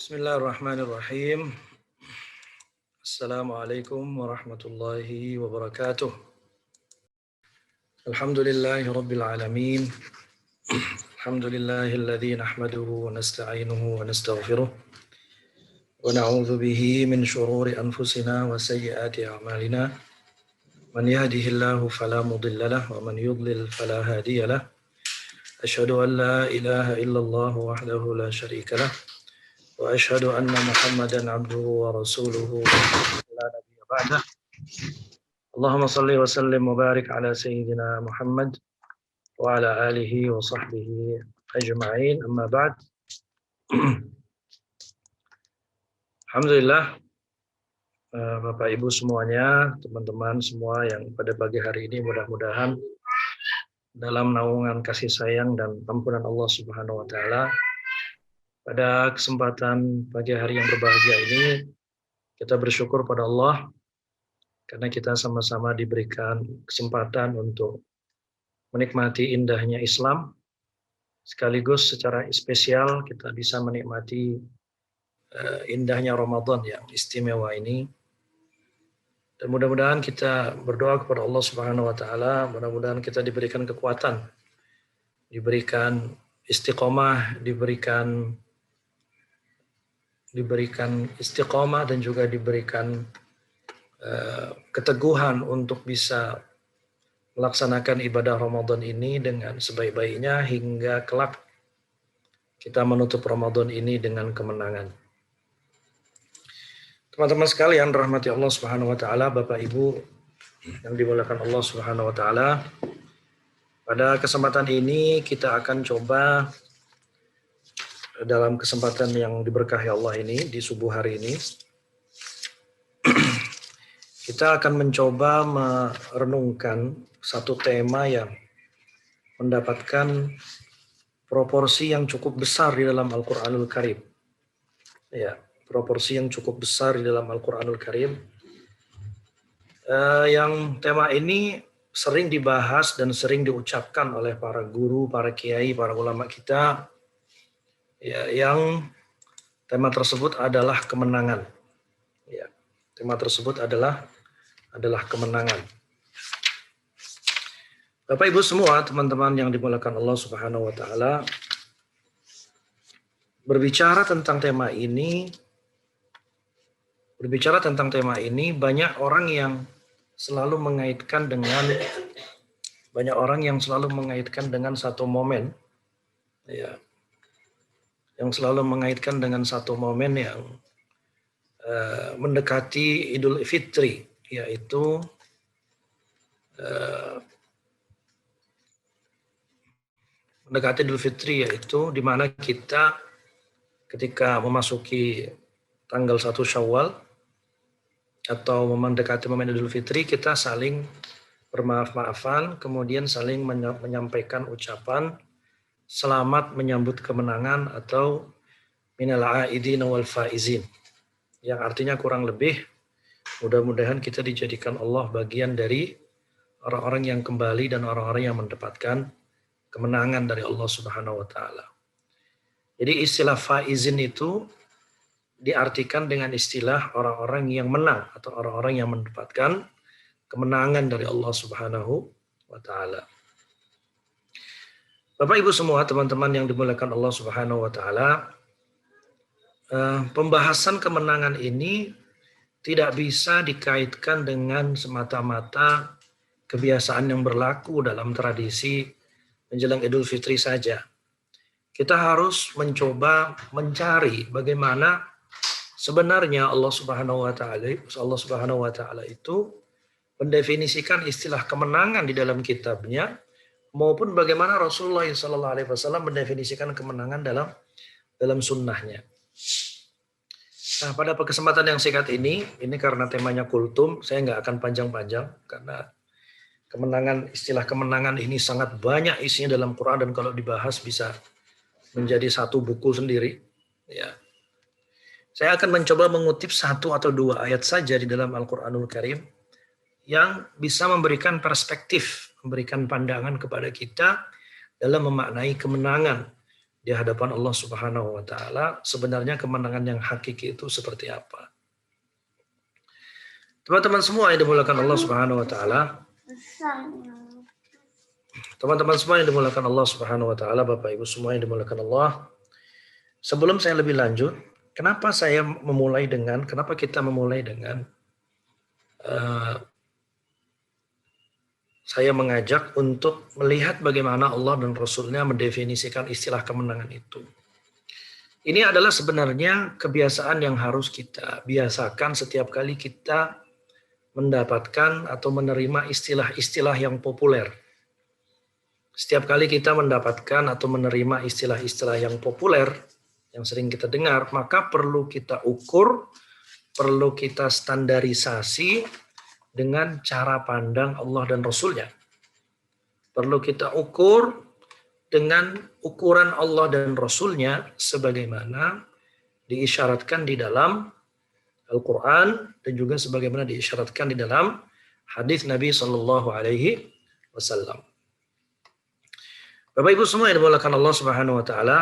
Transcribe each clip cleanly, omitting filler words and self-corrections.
Bismillahirrahmanirrahim. Assalamualaikum warahmatullahi wabarakatuh. Alhamdulillahi rabbil alamin. Alhamdulillahilladzi nahmaduhu wa nasta'inuhu wa nastaghfiruh. Wa na'udzu bihi min shururi anfusina wa sayyiati a'malina. Man yahdihillahu fala mudilla lahu wa man yudlil fala hadiya lahu. Asyhadu an la ilaha illallah wahdahu la syarika lahu. Wa asyhadu anna Muhammadan abduhu wa rasuluhu la nabiyya ba'dah. Allahumma salli wa sallim wa barik ala sayyidina Muhammad wa ala alihi wa sahbihi ajma'in. Amma ba'd. Alhamdulillah, Bapak Ibu semuanya, teman-teman semua yang pada pagi hari ini mudah-mudahan dalam naungan kasih sayang dan ampunan Allah Subhanahu wa taala, pada kesempatan pagi hari yang berbahagia ini kita bersyukur pada Allah karena kita sama-sama diberikan kesempatan untuk menikmati indahnya Islam, sekaligus secara spesial kita bisa menikmati indahnya Ramadan yang istimewa ini. Dan mudah-mudahan kita berdoa kepada Allah Subhanahu wa taala, mudah-mudahan kita diberikan kekuatan, diberikan istiqomah, diberikan istiqomah dan juga diberikan keteguhan untuk bisa melaksanakan ibadah Ramadan ini dengan sebaik-baiknya hingga kelak kita menutup Ramadan ini dengan kemenangan. Teman-teman sekalian, rahmati Allah Subhanahu wa taala, Bapak Ibu yang dimuliakan Allah Subhanahu wa taala. Pada kesempatan ini kita akan coba dalam kesempatan yang diberkahi Allah ini di subuh hari ini kita akan mencoba merenungkan satu tema yang mendapatkan proporsi yang cukup besar di dalam Al-Qur'anul Karim. Ya, proporsi yang cukup besar di dalam Al-Qur'anul Karim. Yang tema ini sering dibahas dan sering diucapkan oleh para guru, para kiai, para ulama kita. Ya, yang tema tersebut adalah kemenangan. Ya, tema tersebut adalah kemenangan. Bapak Ibu semua, teman-teman yang dimuliakan Allah Subhanahu wa taala, berbicara tentang tema ini banyak orang yang selalu mengaitkan dengan satu momen, ya, yang selalu mengaitkan dengan satu momen yang mendekati Idul Fitri, yaitu di mana kita ketika memasuki tanggal 1 Syawal atau mendekati momen Idul Fitri, kita saling bermaaf-maafan, kemudian saling menyampaikan ucapan selamat menyambut kemenangan atau minal aidin wal faizin, yang artinya kurang lebih mudah-mudahan kita dijadikan Allah bagian dari orang-orang yang kembali dan orang-orang yang mendapatkan kemenangan dari Allah Subhanahu wa taala. Jadi istilah faizin itu diartikan dengan istilah orang-orang yang menang atau orang-orang yang mendapatkan kemenangan dari Allah Subhanahu wa taala. Bapak Ibu semua, teman-teman yang dimuliakan Allah Subhanahu wa taala, pembahasan kemenangan ini tidak bisa dikaitkan dengan semata-mata kebiasaan yang berlaku dalam tradisi menjelang Idul Fitri saja. Kita harus mencoba mencari bagaimana sebenarnya Allah Subhanahu wa taala itu mendefinisikan istilah kemenangan di dalam kitabnya, maupun bagaimana Rasulullah SAW mendefinisikan kemenangan dalam sunnahnya. Nah, pada kesempatan yang singkat ini karena temanya kultum, saya nggak akan panjang-panjang karena istilah kemenangan ini sangat banyak isinya dalam Quran, dan kalau dibahas bisa menjadi satu buku sendiri. Ya. Saya akan mencoba mengutip satu atau dua ayat saja di dalam Al-Quranul Karim yang bisa memberikan perspektif, memberikan pandangan kepada kita dalam memaknai kemenangan di hadapan Allah Subhanahu wa taala, sebenarnya kemenangan yang hakiki itu seperti apa. Teman-teman semua yang dimuliakan Allah Subhanahu wa taala, teman-teman semua yang dimuliakan Allah Subhanahu wa taala, Bapak Ibu semua yang dimuliakan Allah. Sebelum saya lebih lanjut, kenapa kita memulai dengan saya mengajak untuk melihat bagaimana Allah dan Rasul-Nya mendefinisikan istilah kemenangan itu. Ini adalah sebenarnya kebiasaan yang harus kita biasakan setiap kali kita mendapatkan atau menerima istilah-istilah yang populer. Setiap kali kita mendapatkan atau menerima istilah-istilah yang populer, yang sering kita dengar, maka perlu kita ukur, perlu kita standarisasi dengan cara pandang Allah dan Rasul-Nya. Perlu kita ukur dengan ukuran Allah dan Rasul-Nya sebagaimana diisyaratkan di dalam Al-Quran dan juga sebagaimana diisyaratkan di dalam hadis Nabi Shallallahu Alaihi Wasallam. Bapak Ibu semua yang dimuliakan Allah Subhanahu Wa Taala,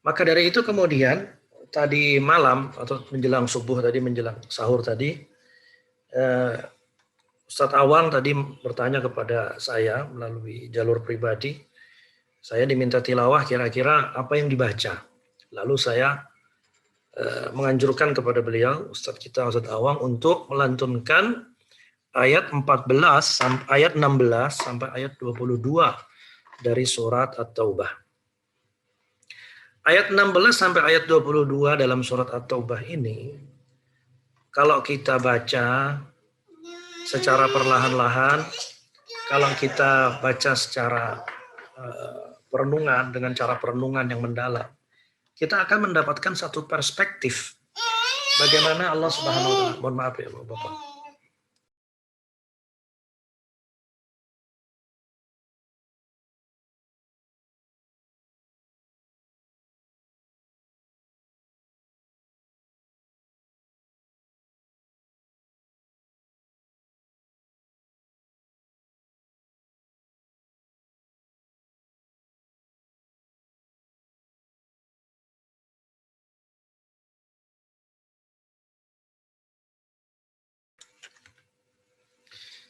maka dari itu kemudian tadi malam atau menjelang subuh tadi, menjelang sahur tadi, Ustadz Awang tadi bertanya kepada saya melalui jalur pribadi. Saya diminta tilawah kira-kira apa yang dibaca. Lalu saya menganjurkan kepada beliau, Ustadz kita Ustadz Awang, untuk melantunkan ayat 16 sampai ayat 22 dari surat At-Taubah. Ayat 16 sampai ayat 22 dalam surat At-Taubah ini, kalau kita baca secara perlahan-lahan, kalau kita baca secara perenungan, dengan cara perenungan yang mendalam, kita akan mendapatkan satu perspektif bagaimana Allah Subhanahu wa taala. Mohon maaf ya Bapak.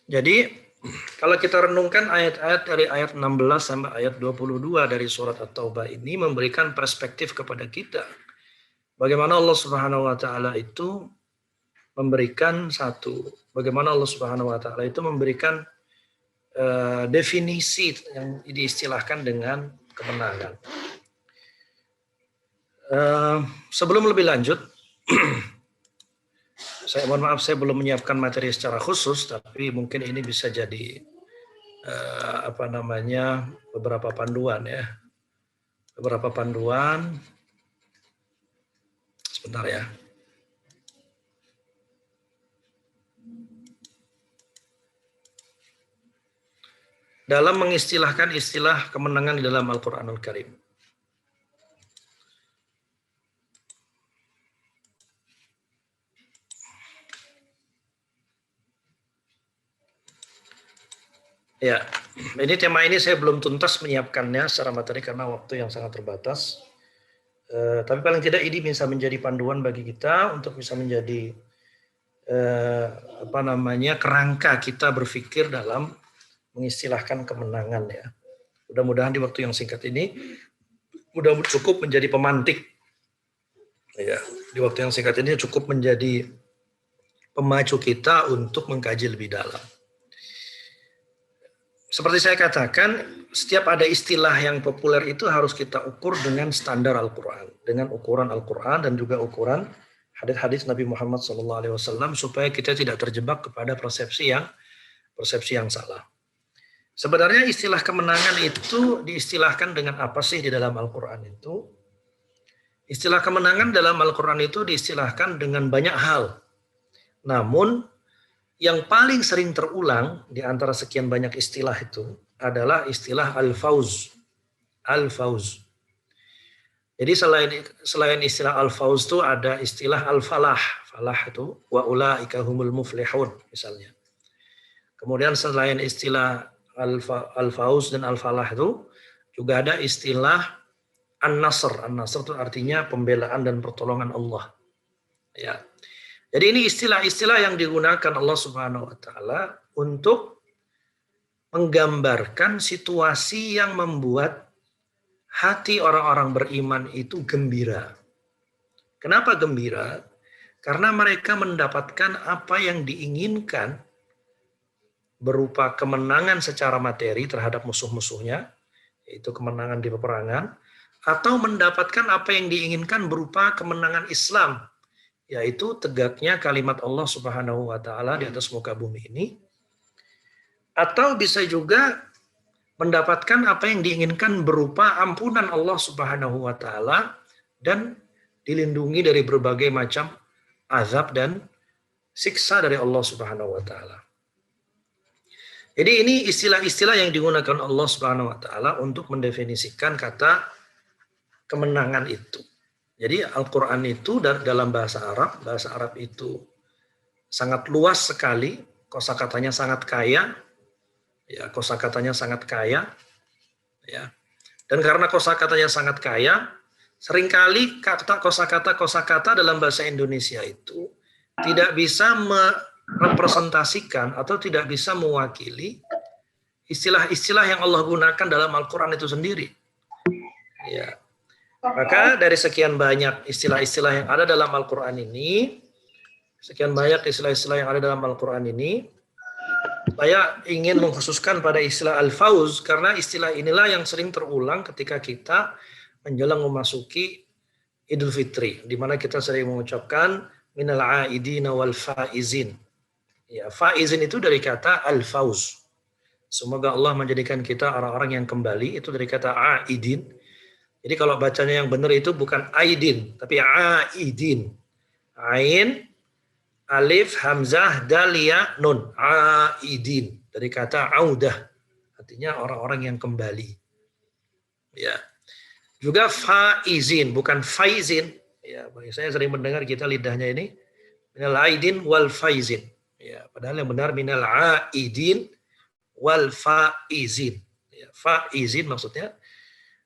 Jadi kalau kita renungkan ayat-ayat dari ayat 16 sampai ayat 22 dari surat At-Taubah ini memberikan perspektif kepada kita bagaimana Allah Subhanahu wa taala itu memberikan definisi yang diistilahkan dengan kemenangan. Sebelum lebih lanjut, saya mohon maaf, saya belum menyiapkan materi secara khusus, tapi mungkin ini bisa jadi beberapa panduan ya. Beberapa panduan. Sebentar ya. Dalam mengistilahkan istilah kemenangan di dalam Al-Qur'anul Karim. Ya, tema ini saya belum tuntas menyiapkannya secara materi karena waktu yang sangat terbatas. Tapi paling tidak ini bisa menjadi panduan bagi kita untuk bisa menjadi kerangka kita berpikir dalam mengistilahkan kemenangan ya. Mudah-mudahan di waktu yang singkat ini cukup menjadi pemantik. Ya, di waktu yang singkat ini cukup menjadi pemacu kita untuk mengkaji lebih dalam. Seperti saya katakan, setiap ada istilah yang populer itu harus kita ukur dengan standar Al-Quran, dengan ukuran Al-Quran dan juga ukuran hadis-hadis Nabi Muhammad SAW supaya kita tidak terjebak kepada persepsi yang salah. Sebenarnya istilah kemenangan itu diistilahkan dengan apa sih di dalam Al-Quran itu? Istilah kemenangan dalam Al-Quran itu diistilahkan dengan banyak hal. Namun yang paling sering terulang di antara sekian banyak istilah itu adalah istilah al-fauz. Al-fauz. Jadi selain istilah al-fauz itu ada istilah al-falah. Falah itu wa ulaika humul muflihun misalnya. Kemudian selain istilah al-fauz dan al-falah itu juga ada istilah An-Nasr. An-Nasr itu artinya pembelaan dan pertolongan Allah. Ya. Jadi ini istilah-istilah yang digunakan Allah Subhanahu wa taala untuk menggambarkan situasi yang membuat hati orang-orang beriman itu gembira. Kenapa gembira? Karena mereka mendapatkan apa yang diinginkan berupa kemenangan secara materi terhadap musuh-musuhnya, yaitu kemenangan di peperangan, atau mendapatkan apa yang diinginkan berupa kemenangan Islam, yaitu tegaknya kalimat Allah Subhanahu wa taala di atas muka bumi ini, atau bisa juga mendapatkan apa yang diinginkan berupa ampunan Allah Subhanahu wa taala dan dilindungi dari berbagai macam azab dan siksa dari Allah Subhanahu wa taala. Jadi ini istilah-istilah yang digunakan Allah Subhanahu wa taala untuk mendefinisikan kata kemenangan itu. Jadi Al-Qur'an itu dalam bahasa Arab itu sangat luas sekali, kosakatanya sangat kaya. Ya, kosakatanya sangat kaya. Ya. Dan karena kosakatanya sangat kaya, seringkali kosakata dalam bahasa Indonesia itu tidak bisa merepresentasikan atau tidak bisa mewakili istilah-istilah yang Allah gunakan dalam Al-Quran itu sendiri. Ya. Maka dari sekian banyak istilah-istilah yang ada dalam Al-Quran ini, saya ingin mengkhususkan pada istilah al-fauz, karena istilah inilah yang sering terulang ketika kita menjelang memasuki Idul Fitri, di mana kita sering mengucapkan minal aidina wal faizin. Ya, faizin itu dari kata al-fauz. Semoga Allah menjadikan kita orang-orang yang kembali, itu dari kata aidin. Jadi kalau bacanya yang benar itu bukan aidin, tapi aidin. Ain, alif, hamzah, dal, ya, nun. Aidin. Dari kata audah. Artinya orang-orang yang kembali. Ya. Juga faizin, bukan faizin. Ya, saya sering mendengar kita lidahnya ini. Minal aidin wal faizin. Ya, padahal yang benar minal aidin wal faizin. Ya, faizin maksudnya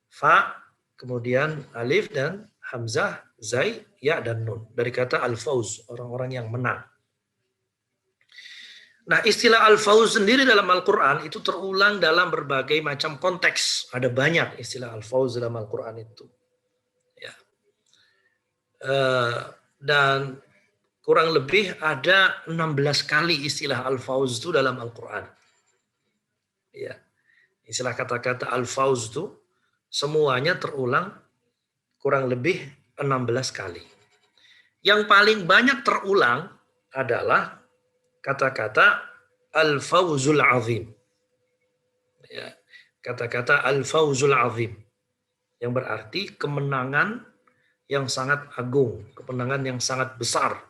fa, kemudian alif dan hamzah, zai, ya dan nun. Dari kata al-fauz, orang-orang yang menang. Nah, istilah al-fauz sendiri dalam Al-Quran itu terulang dalam berbagai macam konteks. Ada banyak istilah al-fauz dalam Al-Quran itu. Ya. Dan kurang lebih ada 16 kali istilah al-fauz itu dalam Al-Quran. Ya. Istilah kata-kata al-fauz itu semuanya terulang kurang lebih 16 kali. Yang paling banyak terulang adalah kata-kata al-fauzul azim. Ya, kata-kata al-fauzul azim yang berarti kemenangan yang sangat agung, kemenangan yang sangat besar.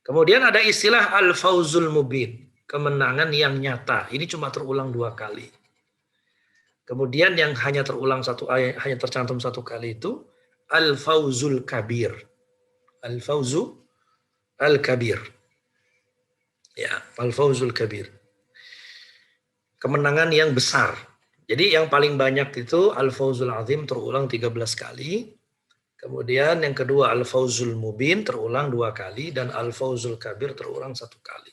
Kemudian ada istilah al-fauzul mubin, kemenangan yang nyata. Ini cuma terulang 2 kali. Kemudian yang hanya terulang hanya tercantum 1 kali itu al-fauzul kabir. Al-fauzu al-kabir. Ya, al-fauzul kabir. Kemenangan yang besar. Jadi yang paling banyak itu al-fauzul azim terulang 13 kali. Kemudian yang kedua al-fauzul mubin terulang 2 kali dan al-fauzul kabir terulang 1 kali.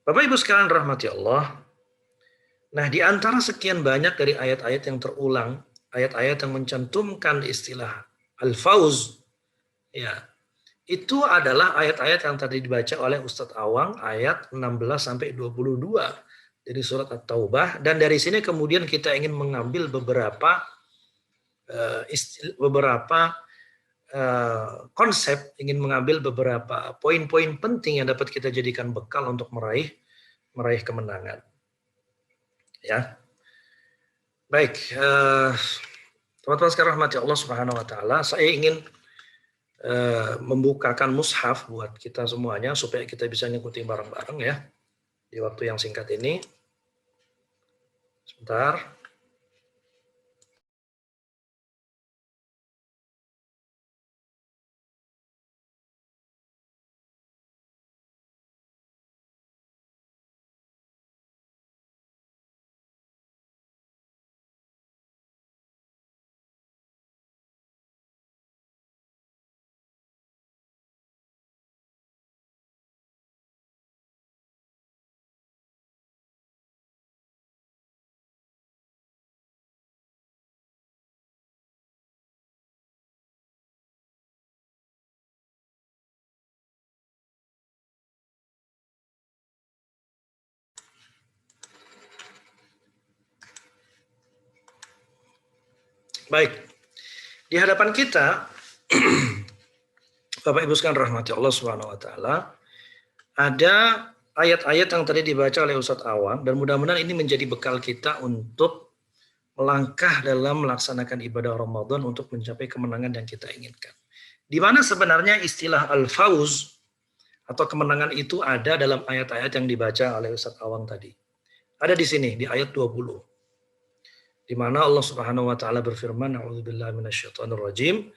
Bapak Ibu sekalian rahmati Allah. Nah, di antara sekian banyak dari ayat-ayat yang terulang, ayat-ayat yang mencantumkan istilah al-fauz, ya, itu adalah ayat-ayat yang tadi dibaca oleh Ustadz Awang, ayat 16 sampai 22 dari surat At-Taubah, dan dari sini kemudian kita ingin mengambil beberapa konsep, ingin mengambil beberapa poin-poin penting yang dapat kita jadikan bekal untuk meraih kemenangan. Ya, baik, teman-teman sekalian rahmati Allah Subhanahu Wa Taala, saya ingin membukakan mushaf buat kita semuanya supaya kita bisa ngikutin bareng-bareng ya di waktu yang singkat ini. Sebentar. Baik, di hadapan kita, Bapak Ibu sekalian rahmati Allah Subhanahu wa taala, ada ayat-ayat yang tadi dibaca oleh Ustadz Awang, dan mudah-mudahan ini menjadi bekal kita untuk melangkah dalam melaksanakan ibadah Ramadan untuk mencapai kemenangan yang kita inginkan. Di mana sebenarnya istilah al-fauz atau kemenangan itu ada dalam ayat-ayat yang dibaca oleh Ustadz Awang tadi. Ada di sini di ayat 20. Di mana Allah Subhanahu wa taala berfirman, a'udzubillahi minasyaitonir rajim,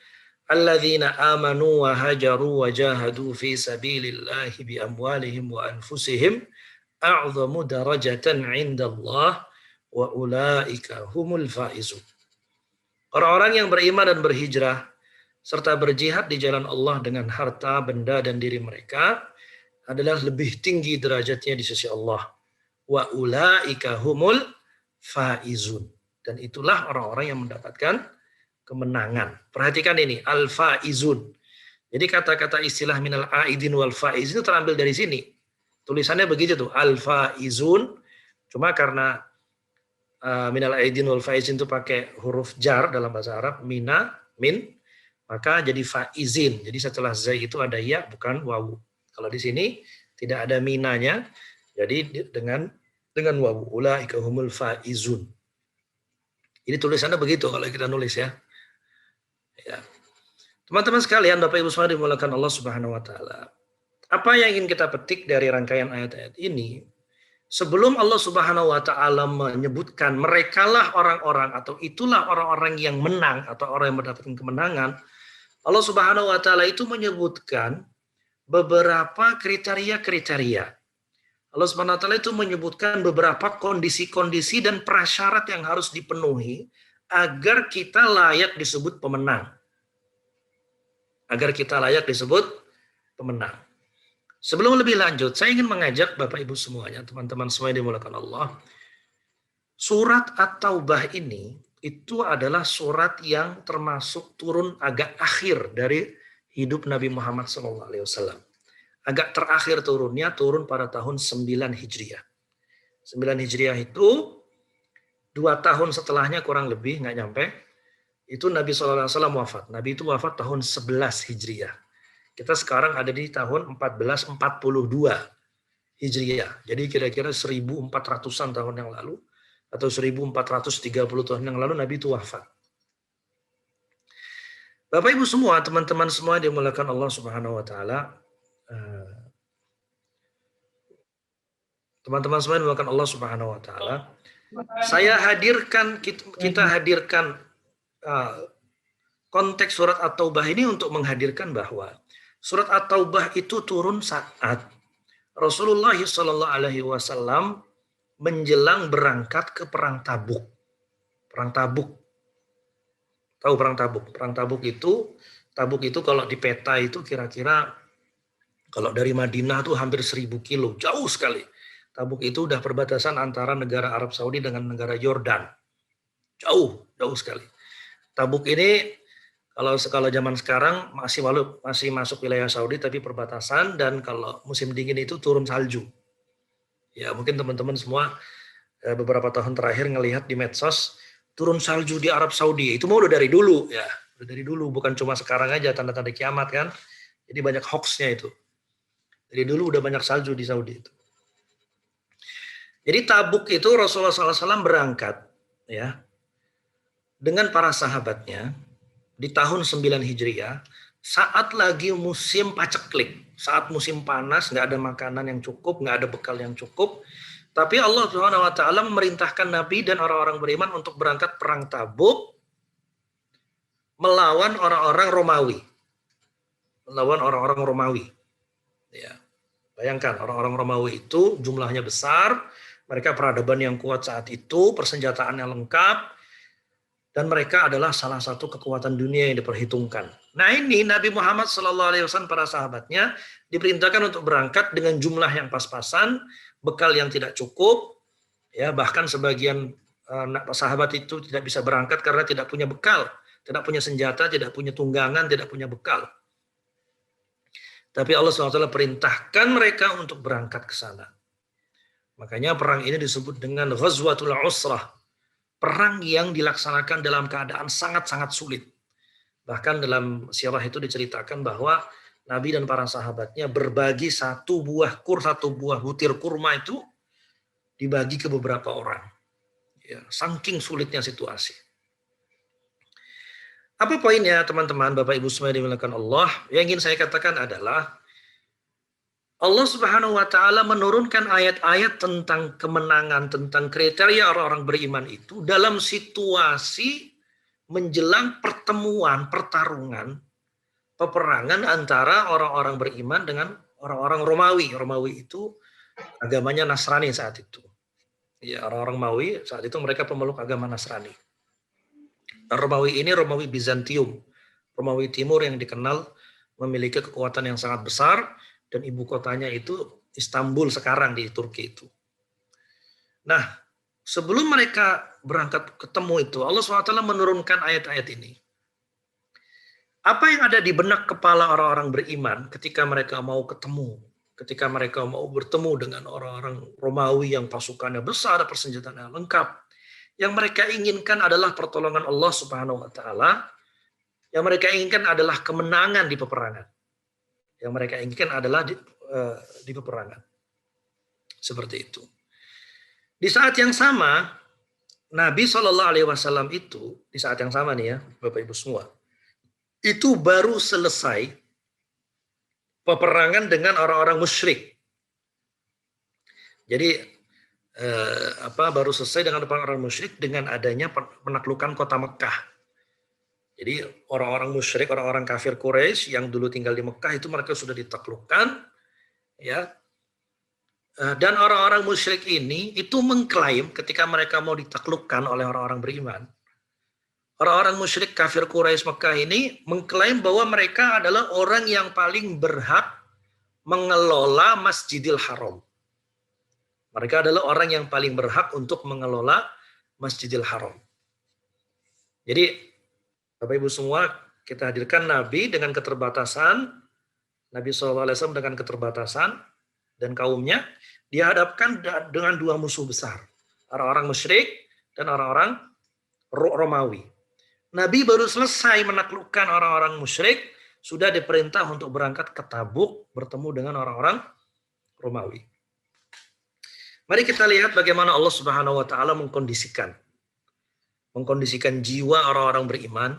alladzina amanu wa hajaru wa jahadu fi sabilillahi bi amwalihim wa anfusihim a'zamu darajatan 'indallah wa ulaika humul faizun. Orang-orang yang beriman dan berhijrah serta berjihad di jalan Allah dengan harta, benda dan diri mereka adalah lebih tinggi derajatnya di sisi Allah. Wa ulaika humul faizun. Dan itulah orang-orang yang mendapatkan kemenangan. Perhatikan ini, al-faizun. Jadi kata-kata istilah minal aidin wal faiz itu terambil dari sini. Tulisannya begitu tuh, al-faizun. Cuma karena minal aidin wal faizin itu pakai huruf jar dalam bahasa Arab, min, maka jadi faizin. Jadi setelah zai itu ada ya, bukan wawu. Kalau di sini tidak ada minanya, jadi dengan wawu. Ulaika humul faizun. Ini tulisannya begitu kalau kita nulis ya. Teman-teman sekalian, Bapak Ibu semua dimuliakan Allah Subhanahu wa taala. Apa yang ingin kita petik dari rangkaian ayat-ayat ini? Sebelum Allah Subhanahu wa taala menyebutkan merekalah orang-orang atau itulah orang-orang yang menang atau orang yang mendapatkan kemenangan, Allah Subhanahu wa taala itu menyebutkan beberapa kriteria-kriteria. Allah Subhanahu wa taala itu menyebutkan beberapa kondisi-kondisi dan prasyarat yang harus dipenuhi agar kita layak disebut pemenang. Agar kita layak disebut pemenang. Sebelum lebih lanjut, saya ingin mengajak Bapak Ibu semuanya, teman-teman semua yang dimuliakan Allah. Surat At-Taubah ini itu adalah surat yang termasuk turun agak akhir dari hidup Nabi Muhammad SAW. Agak terakhir turunnya, turun pada tahun 9 Hijriah. 9 Hijriah itu 2 tahun setelahnya kurang lebih, nggak nyampe, itu Nabi SAW wafat. Nabi itu wafat tahun 11 Hijriah. Kita sekarang ada di tahun 1442 Hijriah. Jadi kira-kira 1400-an tahun yang lalu, atau 1430 tahun yang lalu Nabi itu wafat. Bapak Ibu semua, teman-teman semua dimuliakan Allah Subhanahu wa taala. Teman-teman semua dimuliakan Allah Subhanahu wa taala. Saya hadirkan, kita hadirkan konteks surat At-Taubah ini untuk menghadirkan bahwa surat At-Taubah itu turun saat Rasulullah SAW menjelang berangkat ke perang Tabuk. Perang Tabuk. Tahu perang Tabuk? Perang Tabuk itu kalau di peta itu kira-kira kalau dari Madinah tuh hampir 1000 kilo, jauh sekali. Tabuk itu udah perbatasan antara negara Arab Saudi dengan negara Yordan. Jauh sekali. Tabuk ini kalau zaman sekarang masih masuk wilayah Saudi tapi perbatasan, dan kalau musim dingin itu turun salju. Ya mungkin teman-teman semua beberapa tahun terakhir ngelihat di medsos turun salju di Arab Saudi. Itu mau udah dari dulu ya, udah dari dulu, bukan cuma sekarang aja tanda-tanda kiamat kan. Jadi banyak hoaxnya itu. Dari dulu udah banyak salju di Saudi itu. Jadi Tabuk itu Rasulullah SAW berangkat ya dengan para sahabatnya di tahun 9 Hijriah saat lagi musim paceklik, saat musim panas, nggak ada makanan yang cukup, nggak ada bekal yang cukup. Tapi Allah Subhanahu wa taala memerintahkan Nabi dan orang-orang beriman untuk berangkat perang Tabuk melawan orang-orang Romawi. Melawan orang-orang Romawi. Ya. Bayangkan orang-orang Romawi itu jumlahnya besar, mereka peradaban yang kuat saat itu, persenjataannya lengkap, dan mereka adalah salah satu kekuatan dunia yang diperhitungkan. Nah ini Nabi Muhammad SAW para sahabatnya diperintahkan untuk berangkat dengan jumlah yang pas-pasan, bekal yang tidak cukup, ya bahkan sebagian sahabat itu tidak bisa berangkat karena tidak punya bekal, tidak punya senjata, tidak punya tunggangan, tidak punya bekal. Tapi Allah SWT perintahkan mereka untuk berangkat ke sana. Makanya perang ini disebut dengan Ghazwatul Usrah, perang yang dilaksanakan dalam keadaan sangat-sangat sulit. Bahkan dalam sirah itu diceritakan bahwa Nabi dan para sahabatnya berbagi satu buah butir kurma itu dibagi ke beberapa orang. Ya, saking sulitnya situasi. Apa poinnya teman-teman, Bapak Ibu semua dimuliakan Allah? Yang ingin saya katakan adalah Allah Subhanahu wa taala menurunkan ayat-ayat tentang kemenangan, tentang kriteria orang-orang beriman itu dalam situasi menjelang pertemuan, pertarungan, peperangan antara orang-orang beriman dengan orang-orang Romawi. Romawi itu agamanya Nasrani saat itu. Ya, orang-orang Romawi saat itu mereka pemeluk agama Nasrani. Romawi ini Romawi Bizantium, Romawi Timur yang dikenal memiliki kekuatan yang sangat besar dan ibu kotanya itu Istanbul sekarang di Turki itu. Nah, sebelum mereka berangkat ketemu itu, Allah SWT menurunkan ayat-ayat ini. Apa yang ada di benak kepala orang-orang beriman ketika mereka mau ketemu, ketika mereka mau bertemu dengan orang-orang Romawi yang pasukannya besar, persenjataannya lengkap, yang mereka inginkan adalah pertolongan Allah Subhanahu wa taala. Yang mereka inginkan adalah kemenangan di peperangan. Yang mereka inginkan adalah di peperangan. Seperti itu. Di saat yang sama, Nabi SAW itu, di saat yang sama nih ya, Bapak Ibu semua, itu baru selesai peperangan dengan orang-orang musyrik. Jadi baru selesai dengan orang-orang musyrik dengan adanya penaklukan kota Mekah. Jadi orang-orang musyrik, orang-orang kafir Quraisy yang dulu tinggal di Mekah itu mereka sudah ditaklukkan, ya. Dan orang-orang musyrik ini itu mengklaim ketika mereka mau ditaklukkan oleh orang-orang beriman. Orang-orang musyrik kafir Quraisy Mekah ini mengklaim bahwa mereka adalah orang yang paling berhak mengelola Masjidil Haram. Mereka adalah orang yang paling berhak untuk mengelola Masjidil Haram. Jadi Bapak Ibu semua, kita hadirkan Nabi dengan keterbatasan, Nabi SAW dengan keterbatasan, dan kaumnya dihadapkan dengan dua musuh besar, orang-orang musyrik dan orang-orang Romawi. Nabi baru selesai menaklukkan orang-orang musyrik, sudah diperintah untuk berangkat ke Tabuk bertemu dengan orang-orang Romawi. Mari kita lihat bagaimana Allah Subhanahu wa taala mengkondisikan jiwa orang-orang beriman.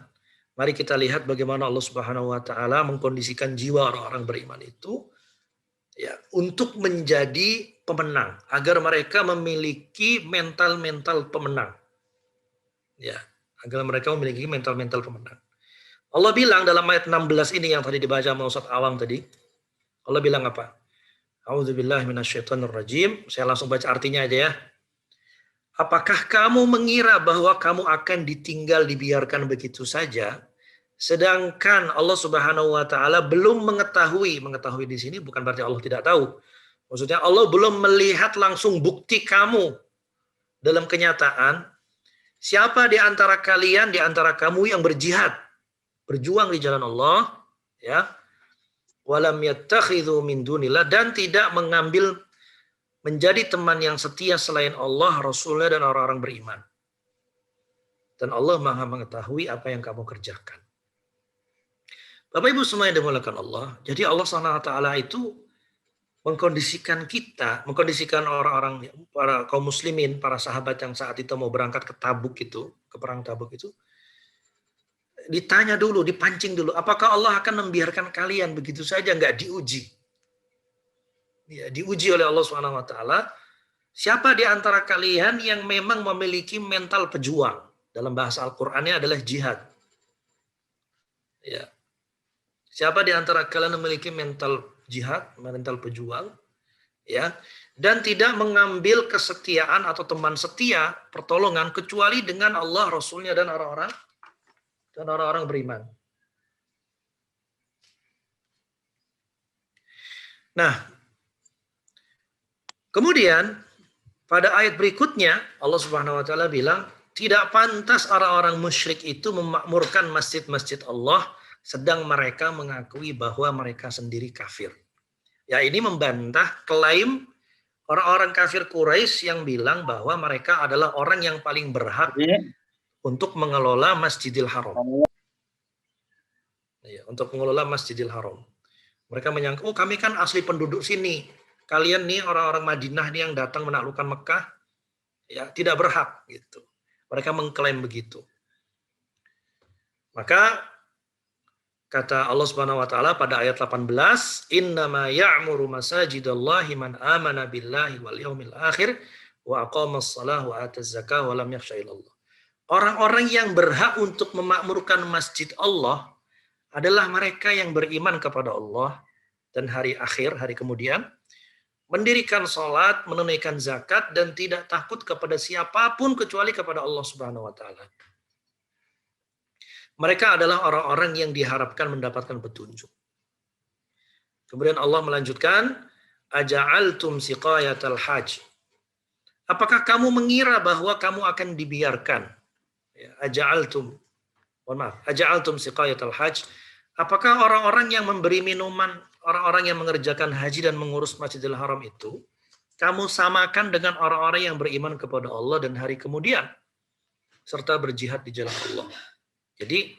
Mari kita lihat bagaimana Allah Subhanahu wa taala mengkondisikan jiwa orang-orang beriman itu ya untuk menjadi pemenang, agar mereka memiliki mental-mental pemenang. Ya, agar mereka memiliki mental-mental pemenang. Allah bilang dalam ayat 16 ini yang tadi dibaca sama Ustaz Awang tadi. Allah bilang apa? A'udzubillahi minasyaitonirrajim. Saya langsung baca artinya aja ya. Apakah kamu mengira bahwa kamu akan dibiarkan begitu saja, sedangkan Allah Subhanahu wa taala belum mengetahui di sini bukan berarti Allah tidak tahu. Maksudnya Allah belum melihat langsung bukti kamu dalam kenyataan. Siapa di antara kalian, di antara kamu yang berjihad, berjuang di jalan Allah, ya, walam yattakhidhu min dunillah, dan tidak mengambil menjadi teman yang setia selain Allah, Rasulnya, dan orang-orang beriman. Dan Allah Maha mengetahui apa yang kamu kerjakan. Bapak Ibu semua yang dimuliakan Allah, jadi Allah SWT itu mengkondisikan kita, mengkondisikan orang-orang, para kaum muslimin, para sahabat yang saat itu mau berangkat ke Tabuk itu, ke perang Tabuk itu, ditanya dulu, dipancing dulu, apakah Allah akan membiarkan kalian begitu saja nggak diuji? Ya, diuji oleh Allah Subhanahu wa taala, siapa di antara kalian yang memang memiliki mental pejuang? Dalam bahasa Al-Qur'annya adalah jihad. Ya. Siapa di antara kalian memiliki mental jihad, mental pejuang, ya, dan tidak mengambil kesetiaan atau teman setia, pertolongan kecuali dengan Allah, Rasulnya, dan orang-orang beriman. Nah, kemudian pada ayat berikutnya Allah Subhanahu wa taala bilang, tidak pantas orang-orang musyrik itu memakmurkan masjid-masjid Allah sedang mereka mengakui bahwa mereka sendiri kafir. Ya, ini membantah klaim Orang-orang kafir Quraisy yang bilang bahwa mereka adalah orang yang paling berhak untuk mengelola Masjidil Haram. Ya, untuk mengelola Masjidil Haram. Mereka menyangka, oh kami kan asli penduduk sini. Kalian nih orang-orang Madinah nih yang datang menaklukkan Mekah, ya tidak berhak gitu. Mereka mengklaim begitu. Maka kata Allah Subhanahu wa taala pada ayat 18, "Innama ya'muru masajidallahi man amana billahi wal yaumil akhir wa aqamas shalah wa ataz zakah wa lam yakhsha illallah." Orang-orang yang berhak untuk memakmurkan masjid Allah adalah mereka yang beriman kepada Allah dan hari akhir, hari kemudian, mendirikan sholat, menunaikan zakat, dan tidak takut kepada siapapun kecuali kepada Allah Subhanahu wa taala. Mereka adalah orang-orang yang diharapkan mendapatkan petunjuk. Kemudian Allah melanjutkan, aja'altum siqayatal hajj. Apakah kamu mengira bahwa kamu akan dibiarkan? Ya, aja'altum siqayatal hajj. Apakah orang-orang yang memberi minuman, orang-orang yang mengerjakan haji dan mengurus Masjidil Haram itu, kamu samakan dengan orang-orang yang beriman kepada Allah dan hari kemudian, serta berjihad di jalan Allah. Jadi,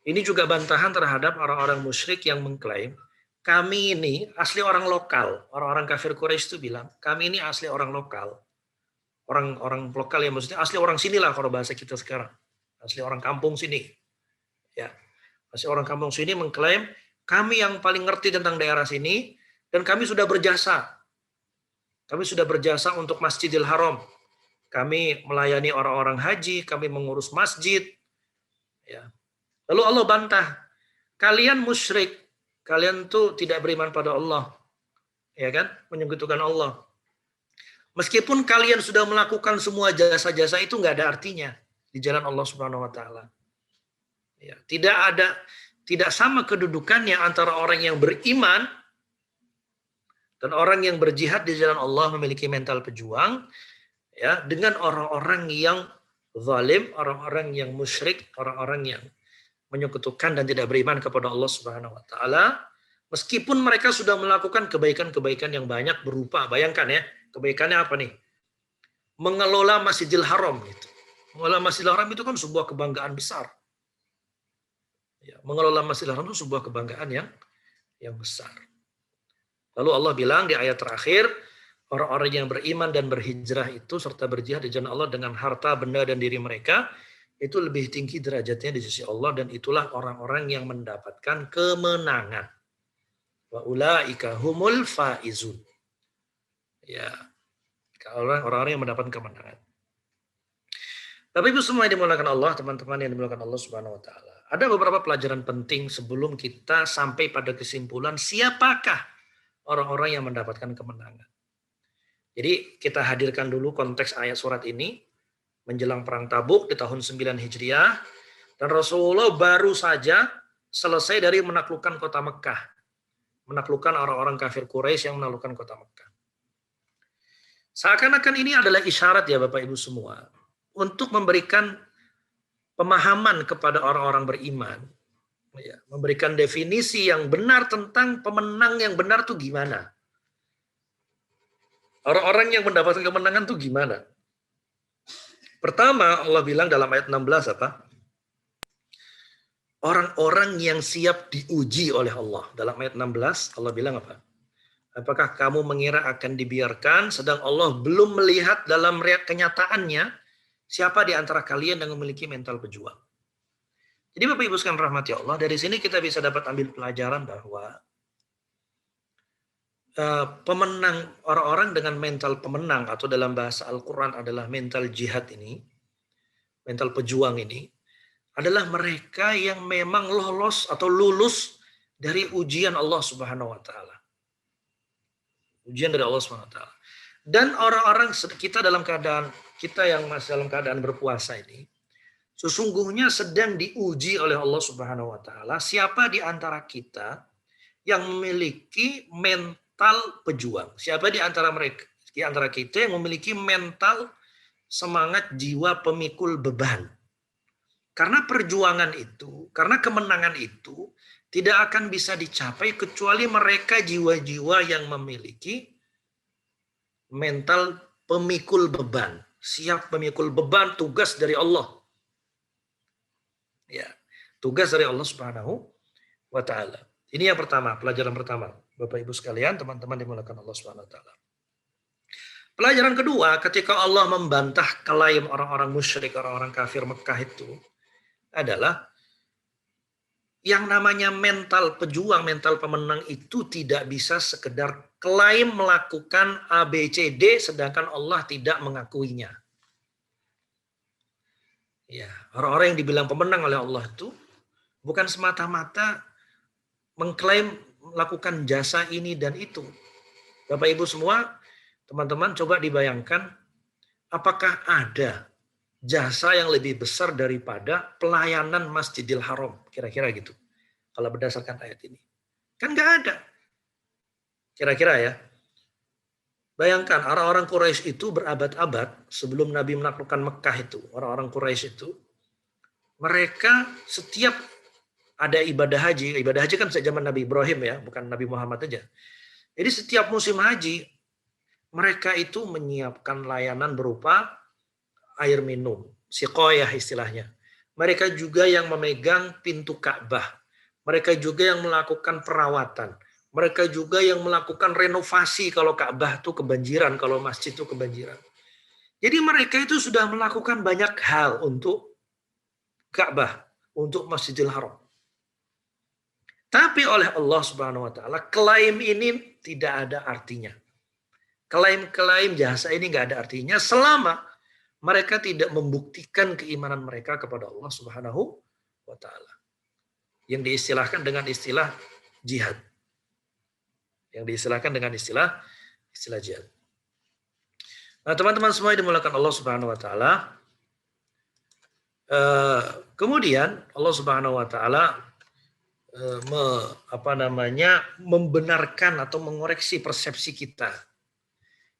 ini juga bantahan terhadap orang-orang musyrik yang mengklaim, kami ini asli orang lokal. Orang-orang kafir Quraisy itu bilang, kami ini asli orang lokal. Orang-orang lokal yang maksudnya asli orang sinilah kalau bahasa kita sekarang. Asli orang kampung sini. Ya, asli orang kampung sini mengklaim, kami yang paling ngerti tentang daerah sini, dan kami sudah berjasa. Kami sudah berjasa untuk Masjidil Haram. Kami melayani orang-orang haji, kami mengurus masjid. Ya. Lalu Allah bantah, kalian musyrik, kalian tuh tidak beriman pada Allah, ya kan, menyekutukan Allah. Meskipun kalian sudah melakukan semua jasa-jasa itu nggak ada artinya di jalan Allah Subhanahu Wa Taala. Ya, tidak sama kedudukannya antara orang yang beriman dan orang yang berjihad di jalan Allah memiliki mental pejuang, ya, dengan orang-orang yang zalim, orang-orang yang musyrik, orang-orang yang menyekutukan dan tidak beriman kepada Allah Subhanahu wa taala, meskipun mereka sudah melakukan kebaikan-kebaikan yang banyak berupa, bayangkan ya, kebaikannya apa nih? Mengelola Masjidil Haram gitu. Mengelola Masjidil Haram itu kan sebuah kebanggaan besar. Ya, mengelola Masjidil Haram itu sebuah kebanggaan yang besar. Lalu Allah bilang di ayat terakhir, orang-orang yang beriman dan berhijrah itu serta berjihad di jalan Allah dengan harta, benda dan diri mereka, itu lebih tinggi derajatnya di sisi Allah, dan itulah orang-orang yang mendapatkan kemenangan. Wa ulaika humul faizun. Ya, orang-orang yang mendapatkan kemenangan. Tapi Ibu semua yang dimuliakan Allah, teman-teman yang dimuliakan Allah Subhanahu wa taala. Ada beberapa pelajaran penting sebelum kita sampai pada kesimpulan siapakah orang-orang yang mendapatkan kemenangan. Jadi kita hadirkan dulu konteks ayat surat ini. Menjelang perang Tabuk di tahun 9 Hijriah, dan Rasulullah baru saja selesai dari menaklukkan kota Mekah, menaklukkan orang-orang kafir Quraisy yang menaklukkan kota Mekah. Seakan-akan ini adalah isyarat ya Bapak Ibu semua, untuk memberikan pemahaman kepada orang-orang beriman, ya, memberikan definisi yang benar tentang pemenang yang benar tuh gimana. Orang-orang yang mendapatkan kemenangan tuh gimana? Pertama, Allah bilang dalam ayat 16 apa? Orang-orang yang siap diuji oleh Allah. Dalam ayat 16, Allah bilang apa? Apakah kamu mengira akan dibiarkan sedang Allah belum melihat dalam kenyataannya siapa di antara kalian yang memiliki mental pejuang? Jadi Bapak Ibu sekalian rahmati Allah, dari sini kita bisa dapat ambil pelajaran bahwa pemenang, orang-orang dengan mental pemenang atau dalam bahasa Al-Quran adalah mental jihad ini, mental pejuang ini, adalah mereka yang memang lolos atau lulus dari ujian Allah Subhanahu wa taala. Ujian dari Allah Subhanahu wa taala. Dan orang-orang kita dalam keadaan, kita yang masih dalam keadaan berpuasa ini, sesungguhnya sedang diuji oleh Allah Subhanahu wa taala siapa di antara kita yang memiliki mental pejuang. Siapa di antara mereka, di antara kita yang memiliki mental semangat jiwa pemikul beban. Karena perjuangan itu, karena kemenangan itu tidak akan bisa dicapai kecuali mereka jiwa-jiwa yang memiliki mental pemikul beban, siap memikul beban tugas dari Allah. Ya, tugas dari Allah Subhanahu wa taala. Ini yang pertama, pelajaran pertama. Bapak Ibu sekalian, teman-teman dimuliakan Allah Subhanahu wa taala. Pelajaran kedua, ketika Allah membantah klaim orang-orang musyrik, orang-orang kafir Mekah itu adalah yang namanya mental pejuang, mental pemenang itu tidak bisa sekedar klaim melakukan A, B, C, D, sedangkan Allah tidak mengakuinya. Ya, orang-orang yang dibilang pemenang oleh Allah itu bukan semata-mata mengklaim melakukan jasa ini dan itu. Bapak Ibu semua, teman-teman coba dibayangkan, apakah ada jasa yang lebih besar daripada pelayanan Masjidil Haram, kira-kira gitu. Kalau berdasarkan ayat ini. Kan nggak ada. Kira-kira ya. Bayangkan orang-orang Quraisy itu berabad-abad sebelum Nabi menaklukkan Mekah itu. Orang-orang Quraisy itu, mereka setiap ada ibadah haji. Ibadah haji kan sejak zaman Nabi Ibrahim ya, bukan Nabi Muhammad aja. Jadi setiap musim haji, mereka itu menyiapkan layanan berupa air minum, siqoyah istilahnya. Mereka juga yang memegang pintu Ka'bah. Mereka juga yang melakukan perawatan. Mereka juga yang melakukan renovasi kalau Ka'bah itu kebanjiran, kalau masjid itu kebanjiran. Jadi mereka itu sudah melakukan banyak hal untuk Ka'bah, untuk Masjidil Haram. Tapi oleh Allah Subhanahu wa taala, klaim ini tidak ada artinya. Klaim-klaim jasa ini nggak ada artinya selama mereka tidak membuktikan keimanan mereka kepada Allah Subhanahu wa taala. Yang diistilahkan dengan istilah jihad. Yang diistilahkan dengan istilah jihad. Nah, teman-teman semua yang dimuliakan Allah Subhanahu wa taala, kemudian Allah Subhanahu wa taala membenarkan atau mengoreksi persepsi kita.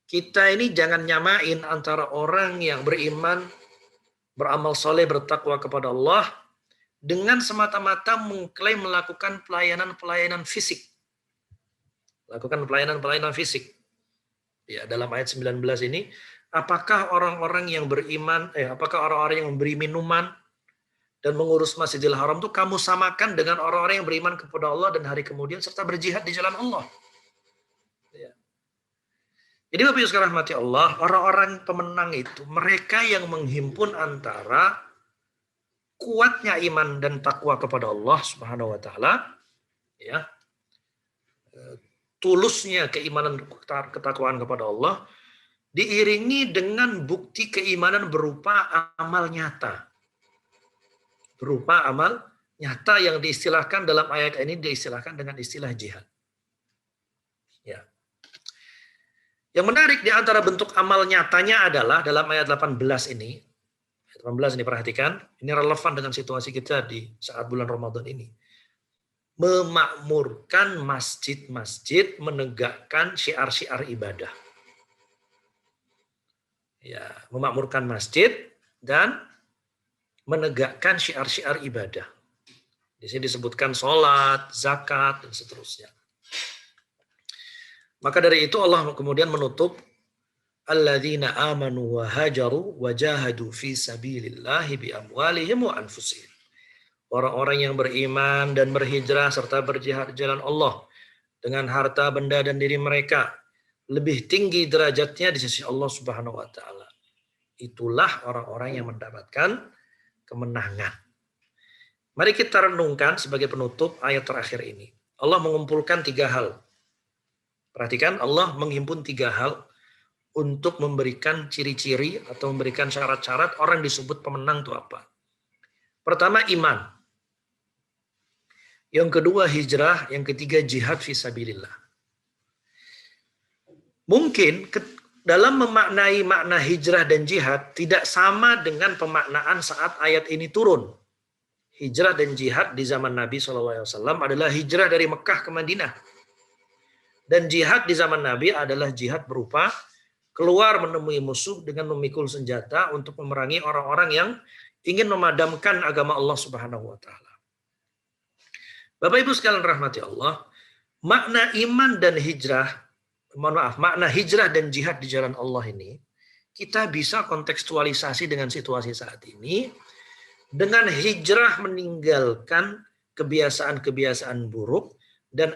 Kita ini jangan nyamain antara orang yang beriman, beramal soleh, bertakwa kepada Allah, dengan semata-mata mengklaim melakukan pelayanan fisik. Lakukan pelayanan fisik. Ya, dalam ayat 19 ini, apakah orang-orang yang beriman, apakah orang-orang yang memberi minuman dan mengurus Masjidil Haram itu kamu samakan dengan orang-orang yang beriman kepada Allah dan hari kemudian serta berjihad di jalan Allah? Ya. Jadi Bapak Ibu sekalian rahmati Allah, orang-orang pemenang itu mereka yang menghimpun antara kuatnya iman dan takwa kepada Allah Subhanahu wa taala, ya. Tulusnya keimanan ketakwaan kepada Allah diiringi dengan bukti keimanan berupa amal nyata. Berupa amal nyata yang diistilahkan dalam ayat ini diistilahkan dengan istilah jihad. Ya. Yang menarik di antara bentuk amal nyatanya adalah dalam ayat 18 ini. Ayat 18 ini perhatikan, ini relevan dengan situasi kita di saat bulan Ramadan ini. Memakmurkan masjid-masjid, menegakkan syiar-syiar ibadah. Ya, memakmurkan masjid dan menegakkan syiar-syiar ibadah. Di sini disebutkan sholat, zakat, dan seterusnya. Maka dari itu Allah kemudian menutup alladzina amanu wa hajaru wa jahadu fi sabilillahi bi amwalihim wa anfusihim. Orang-orang yang beriman dan berhijrah serta berjihad di jalan Allah dengan harta, benda, dan diri mereka lebih tinggi derajatnya di sisi Allah Subhanahu wa taala. Itulah orang-orang yang mendapatkan kemenangan. Mari kita renungkan sebagai penutup ayat terakhir ini. Allah mengumpulkan 3 hal. Perhatikan, Allah menghimpun 3 hal untuk memberikan ciri-ciri atau memberikan syarat-syarat orang disebut pemenang itu apa. Pertama, iman. Yang kedua, hijrah. Yang ketiga, jihad fisabilillah. Mungkin dalam memaknai makna hijrah dan jihad tidak sama dengan pemaknaan saat ayat ini turun. Hijrah dan jihad di zaman Nabi SAW adalah hijrah dari Mekah ke Madinah. Dan jihad di zaman Nabi adalah jihad berupa keluar menemui musuh dengan memikul senjata untuk memerangi orang-orang yang ingin memadamkan agama Allah Subhanahu wa taala. Bapak Ibu sekalian rahmati Allah, makna iman dan hijrah makna hijrah dan jihad di jalan Allah ini kita bisa kontekstualisasi dengan situasi saat ini dengan hijrah meninggalkan kebiasaan-kebiasaan buruk dan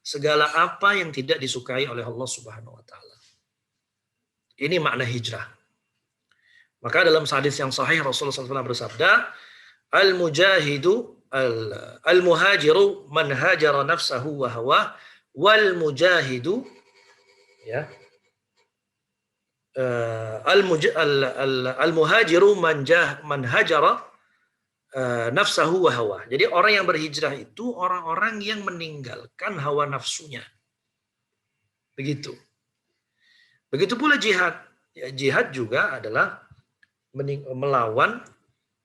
segala apa yang tidak disukai oleh Allah Subhanahu wa taala. Ini makna hijrah. Maka dalam hadis yang sahih Rasulullah SAW bersabda, al-muhajiru man hajara nafsahu wa hawa wal mujahidu ya al-muhajiru man hajara nafsahu wa hawa. Jadi orang yang berhijrah itu orang-orang yang meninggalkan hawa nafsunya. Begitu. Begitu pula jihad. Ya, jihad juga adalah melawan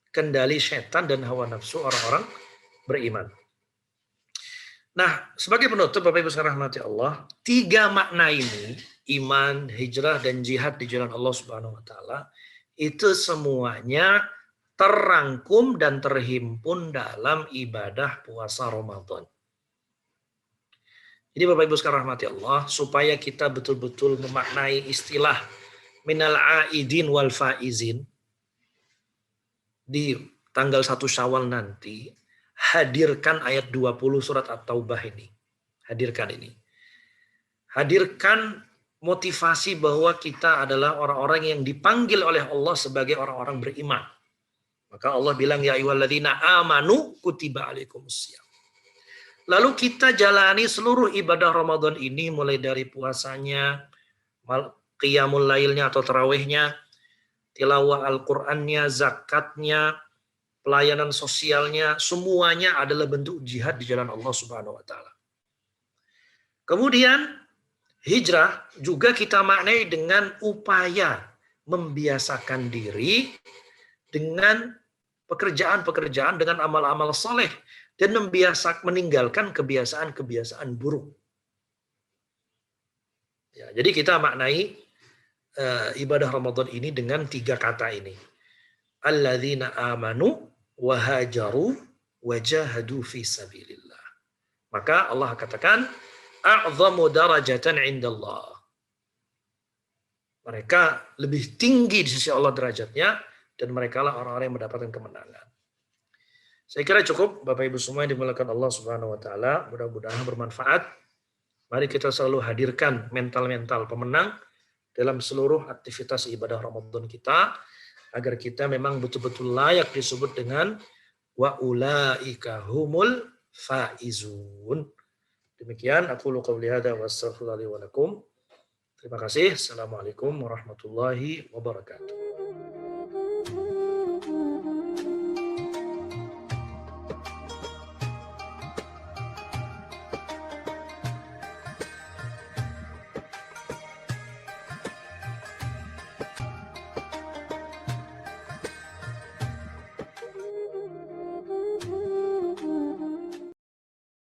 kendali setan dan hawa nafsu orang-orang beriman. Nah, sebagai penutup Bapak Ibu sekalian rahmati Allah, 3 makna ini, iman, hijrah, dan jihad di jalan Allah Subhanahu wa taala, itu semuanya terangkum dan terhimpun dalam ibadah puasa Ramadan. Jadi Bapak Ibu sekalian rahmati Allah, supaya kita betul-betul memaknai istilah minal aidin wal faizin di tanggal 1 Syawal nanti, hadirkan ayat 20 surat At-Taubah ini. Hadirkan ini. Hadirkan motivasi bahwa kita adalah orang-orang yang dipanggil oleh Allah sebagai orang-orang beriman. Maka Allah bilang, ya ayyuhalladzina amanu kutiba alaikumusiyam. Lalu kita jalani seluruh ibadah Ramadan ini, mulai dari puasanya, qiyamul lailnya atau tarawihnya, tilawah Al-Qur'annya, zakatnya, pelayanan sosialnya, semuanya adalah bentuk jihad di jalan Allah Subhanahu wa taala. Kemudian hijrah juga kita maknai dengan upaya membiasakan diri dengan pekerjaan-pekerjaan, dengan amal-amal soleh, dan meninggalkan kebiasaan-kebiasaan buruk. Ya, jadi kita maknai ibadah Ramadan ini dengan 3 kata ini. Alladzina amanu wa hajaru wa jahadu fi sabilillah. Maka Allah katakan a'zamu darajatan indallah. Mereka lebih tinggi di sisi Allah derajatnya dan mereka lah orang-orang yang mendapatkan kemenangan. Saya kira cukup Bapak Ibu semua yang dimuliakan Allah Subhanahu wa taala, mudah-mudahan bermanfaat. Mari kita selalu hadirkan mental-mental pemenang dalam seluruh aktivitas ibadah Ramadan kita, agar kita memang betul-betul layak disebut dengan wa ulaika humul faizun. Demikian aku qouli hadza wa astaghfirullahi wa lakum. Terima kasih. Assalamualaikum warahmatullahi wabarakatuh.